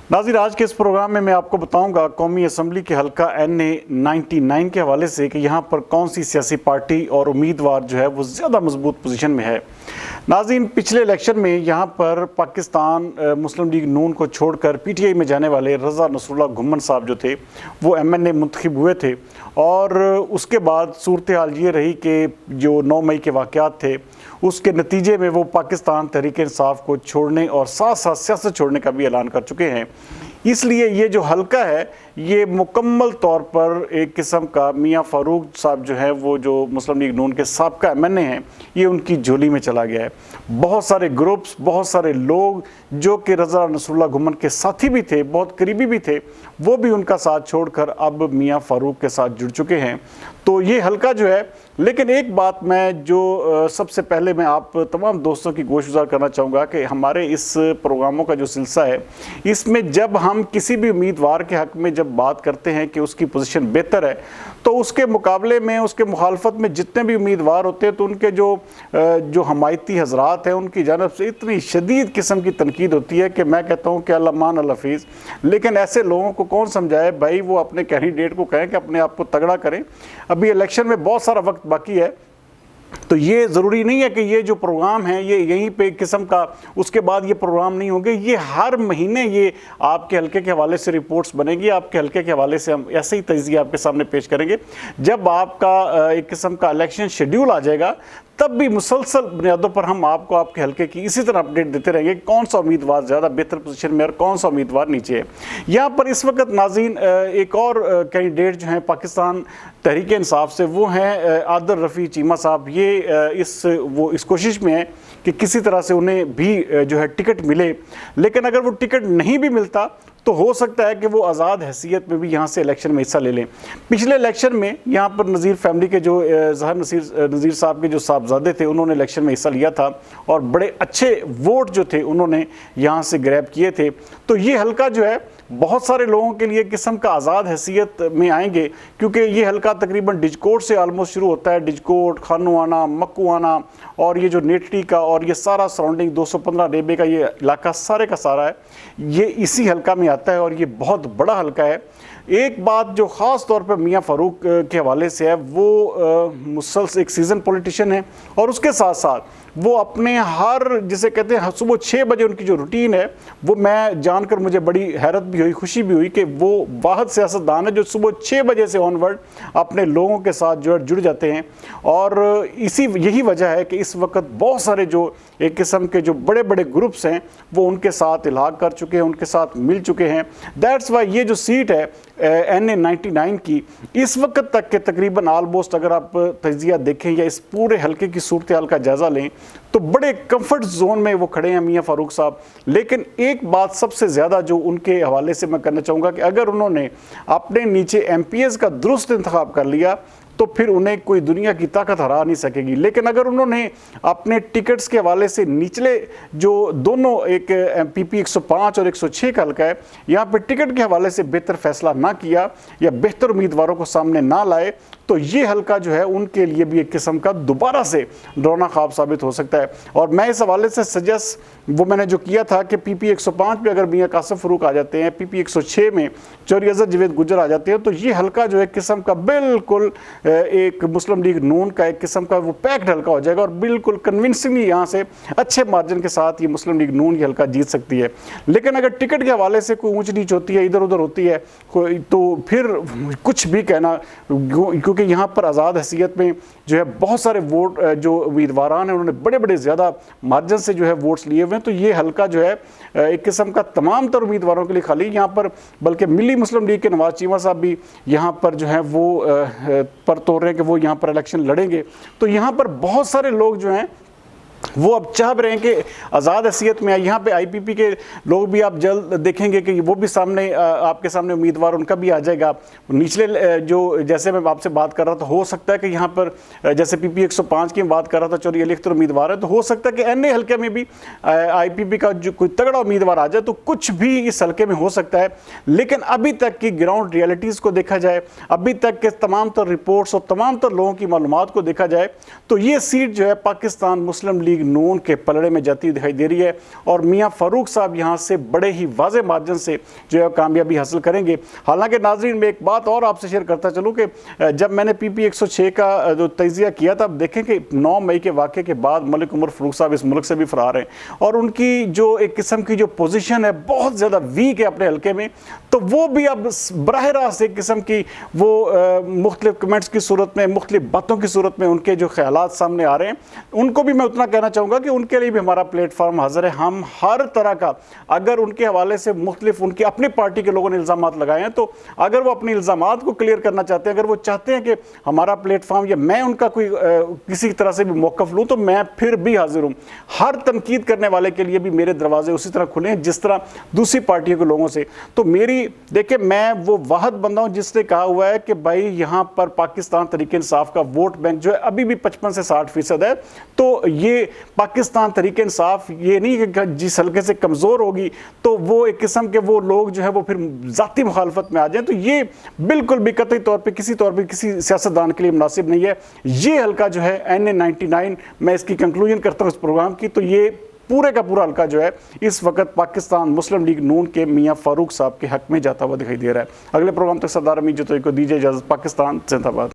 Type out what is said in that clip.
नाज़रीन, आज के इस प्रोग्राम में मैं आपको बताऊंगा कौमी असम्बली के हल्का NA-99 के हवाले से कि यहाँ पर कौन सी सियासी पार्टी और उम्मीदवार जो है वो ज़्यादा मजबूत पोजीशन में है। नाज़रीन, पिछले इलेक्शन में यहाँ पर पाकिस्तान मुस्लिम लीग नून को छोड़कर PTI में जाने वाले रज़ा नसरुल्लाह घुम्मन साहब जो थे वो MNA मुंतखब हुए थे और उसके बाद सूरत हाल ये रही कि जो 9 मई के वाक़यात थे उसके नतीजे में वो पाकिस्तान तहरीक इंसाफ को छोड़ने और साथ साथ सियासत छोड़ने का भी ऐलान कर चुके हैं। इसलिए ये जो हल्का है ये मुकम्मल तौर पर एक किस्म का मियाँ फ़ारूक साहब जो है वो जो मुस्लिम लीग नून के साबका MNA हैं ये उनकी झोली में चला गया है। बहुत सारे ग्रुप्स, बहुत सारे लोग जो कि रज़ा नसरुल्लाह घुम्मन के साथी भी थे, बहुत करीबी भी थे, वो भी उनका साथ छोड़कर अब मियाँ फ़ारूक के साथ जुड़ चुके हैं। तो ये हल्का जो है, लेकिन एक बात मैं जो सबसे पहले मैं आप तमाम दोस्तों की गोशगुजार करना चाहूँगा कि हमारे इस प्रोग्रामों का जो सिलसिला है इसमें जब हम किसी भी उम्मीदवार के हक़ में जब बात करते हैं कि उसकी पोजीशन बेहतर है तो उसके मुकाबले में, उसके मुखालफत में जितने भी उम्मीदवार होते हैं तो उनके जो हमायती हजरात हैं उनकी जानब से इतनी शदीद किस्म की तनकीद होती है कि मैं कहता हूँ कि अल्लाह मान अल हफीज़। लेकिन ऐसे लोगों को कौन समझाए भाई, वो अपने कैंडिडेट को कहें कि अपने आप को तगड़ा करें। अभी इलेक्शन में बहुत सारा वक्त बाकी है, तो ये ज़रूरी नहीं है कि ये जो प्रोग्राम है ये यहीं पे किस्म का उसके बाद ये प्रोग्राम नहीं होंगे। ये हर महीने ये आपके हल्के के हवाले से रिपोर्ट्स बनेगी, आपके हल्के के हवाले से हम ऐसे ही तज्ज़िया आपके सामने पेश करेंगे। जब आपका एक किस्म का इलेक्शन शेड्यूल आ जाएगा तब भी मुसलसल बुनियादों पर हम आपको आपके हल्के की इसी तरह अपडेट देते रहेंगे कौन सा उम्मीदवार ज़्यादा बेहतर पोजीशन में और कौन सा उम्मीदवार नीचे है। यहाँ पर इस वक्त नाज़रीन एक और कैंडिडेट जो हैं पाकिस्तान तहरीक इंसाफ से, वो हैं आदिल रफ़ी चीमा साहब। ये इस कोशिश में है कि किसी तरह से उन्हें भी जो है टिकट मिले, लेकिन अगर वो टिकट नहीं भी मिलता तो हो सकता है कि वो आज़ाद हैसियत में भी यहाँ से इलेक्शन में हिस्सा ले लें। पिछले इलेक्शन में यहाँ पर नज़ीर फैमिली के जो ज़हर नज़ीर साहब के जो साहबजादे थे उन्होंने इलेक्शन में हिस्सा लिया था और बड़े अच्छे वोट जो थे उन्होंने यहाँ से ग्रैब किए थे। तो ये हल्का जो है बहुत सारे लोगों के लिए किस्म का आज़ाद हैसियत में आएंगे, क्योंकि ये हल्का तकरीबन डिजकोट से आलमोस्ट शुरू होता है। डिजकोट, खानुआना, मक्कुआना और ये जो नेटरी का और ये सारा सराउंडिंग 215 रेबे का ये इलाका सारे का सारा है, ये इसी हल्का में आता है और ये बहुत बड़ा हल्का है। एक बात जो ख़ास तौर पर मियाँ फ़ारूक के हवाले से है, वो मुसलसल एक सीज़न पॉलिटिशियन है और उसके साथ साथ वो अपने हर जिसे कहते हैं सुबह 6 बजे उनकी जो रूटीन है वो मैं जानकर मुझे बड़ी हैरत भी हुई, खुशी भी हुई कि वो वाहिद सियासतदान है जो सुबह 6 बजे से ऑनवर्ड अपने लोगों के साथ जो जुड़ जाते हैं। और यही वजह है कि इस वक्त बहुत सारे जो एक किस्म के जो बड़े बड़े ग्रुप्स हैं वो उनके साथ इलाक़ कर चुके हैं, उनके साथ मिल चुके हैं। दैट्स वाई ये जो सीट है NA-99 की इस वक्त तक के तकरीबन आलमोस्ट अगर आप तज्ज़िया देखें या इस पूरे हल्के की सूरत हाल का जायज़ा लें तो बड़े कंफर्ट जोन में वो खड़े हैं मियाँ फ़ारूक साहब। लेकिन एक बात सबसे ज़्यादा जो उनके हवाले से मैं करना चाहूँगा कि अगर उन्होंने अपने नीचे MPs का दुरुस्त इंतखाब कर लिया तो फिर उन्हें कोई दुनिया की ताकत हरा नहीं सकेगी। लेकिन अगर उन्होंने अपने टिकट्स के हवाले से निचले जो दोनों एक PP 105 और 106 का हल्का है यहाँ पर टिकट के हवाले से बेहतर फैसला ना किया या बेहतर उम्मीदवारों को सामने ना लाए तो ये हल्का जो है उनके लिए भी एक किस्म का दोबारा से डरावना ख्वाब साबित हो सकता है। और मैं इस हवाले से सजेस्ट वो मैंने जो किया था कि PP 105 पे अगर मियाँ कासिम फ़ारूक आ जाते हैं, PP 106 में चौधरी अज़हर जवेद गुजर आ जाते हैं तो ये हल्का जो है किस्म का बिल्कुल एक मुस्लिम लीग नून का एक किस्म का वो पैक्ड हल्का हो जाएगा और बिल्कुल कन्विंसिंगली यहाँ से अच्छे मार्जिन के साथ ये मुस्लिम लीग नून ये हल्का जीत सकती है। लेकिन अगर टिकट के हवाले से कोई ऊंच नीच होती है, इधर उधर होती है तो फिर कुछ भी कहना, क्योंकि यहाँ पर आज़ाद हैसियत में जो है बहुत सारे वोट जो उम्मीदवारान हैं उन्होंने बड़े बड़े ज़्यादा मार्जिन से जो है वोट्स लिए हुए हैं। तो ये हल्का जो है एक किस्म का तमाम तर उम्मीदवारों के लिए खाली यहाँ पर, बल्कि मिली मुस्लिम लीग के नवाज चीमा साहब भी यहाँ पर जो है वो पर तोड़ रहे हैं कि वो यहाँ पर इलेक्शन लड़ेंगे। तो यहाँ पर बहुत सारे लोग जो हैं वो अब चाह रहे हैं कि आज़ाद हैसियत में यहाँ पे IPP के लोग भी आप जल्द देखेंगे कि वो भी सामने आपके सामने उम्मीदवार उनका भी आ जाएगा। निचले जो जैसे मैं आपसे बात कर रहा था, हो सकता है कि यहाँ पर जैसे PP 105 की बात कर रहा था, चौधरी अली अख्तर उम्मीदवार है, तो हो सकता है कि NA हल्के में भी IPP का जो कोई तगड़ा उम्मीदवार आ जाए तो कुछ भी इस हल्के में हो सकता है। लेकिन अभी तक की ग्राउंड रियलिटीज़ को देखा जाए, अभी तक के तमाम तर रिपोर्ट्स और तमाम तर लोगों की मालूमात को देखा जाए तो ये सीट जो है पाकिस्तान मुस्लिम लीग नून के पलड़े में जाती हुई दिखाई दे रही है और मियां फारूक साहब यहां से बड़े ही वाज़े मार्जिन से जो है कामयाबी हासिल करेंगे। हालांकि नाज़रीन, मैं एक बात और आपसे शेयर करता चलूँ कि जब मैंने PP 106 का जो तजिया किया था, देखें कि 9 मई के वाक़े के बाद मलिक उमर फ़ारूक साहब इस मुल्क से भी फ़रार हैं और उनकी जो एक किस्म की जो पोजीशन है बहुत ज़्यादा वीक है अपने हल्के में, तो वो भी अब बराह रास्त एक किस्म की वो मुख्तलिफ कमेंट्स की सूरत में, मुख्तलिफ बातों की सूरत में उनके जो ख्यालात सामने आ रहे हैं, उनको भी मैं उतना कहना चाहूँगा कि उनके लिए भी हमारा प्लेटफार्म हाजिर है। हम हर तरह का, अगर उनके हवाले से मुख्तलिफ उनकी अपनी पार्टी के लोगों ने इल्ज़ामात लगाए हैं, तो अगर वो अपने इल्ज़ामात को क्लियर करना चाहते हैं, अगर वो चाहते हैं कि हमारा प्लेटफार्म या मैं उनका कोई किसी तरह से भी मौक़िफ़ लूँ, तो मैं फिर भी हाजिर हूँ। हर तनकीद करने वाले के लिए भी मेरे दरवाजे उसी तरह खुले हैं जिस तरह दूसरी पार्टियों के लोगों से। तो मेरी देखिए, मैं वो वाहद बंदा हूँ जिसने कहा हुआ है कि भाई यहाँ पर पाकिस्तान तहरीक इंसाफ का वोट बैंक जो है अभी भी 55 से 60% है। तो ये पाकिस्तान तहरीक इंसाफ ये नहीं कि जिस हल्के से कमज़ोर होगी तो वो एक किस्म के वो लोग जो है वो फिर ज़ाती मुखालफत में आ जाएं, तो ये बिल्कुल भी कतई तौर पर किसी तौर पर किसी सियासतदान के लिए मुनासिब नहीं है। ये हल्का जो है NA 99, मैं इसकी कंक्लूजन करता हूँ इस प्रोग्राम की, तो ये पूरे का पूरा हल्का जो है इस वक्त पाकिस्तान मुस्लिम लीग नून के मियां फारूक साहब के हक में जाता हुआ दिखाई दे रहा है। अगले प्रोग्राम तक सरदार अमीर जतोई को दीजिए इजाज़त। पाकिस्तान जिंदाबाद।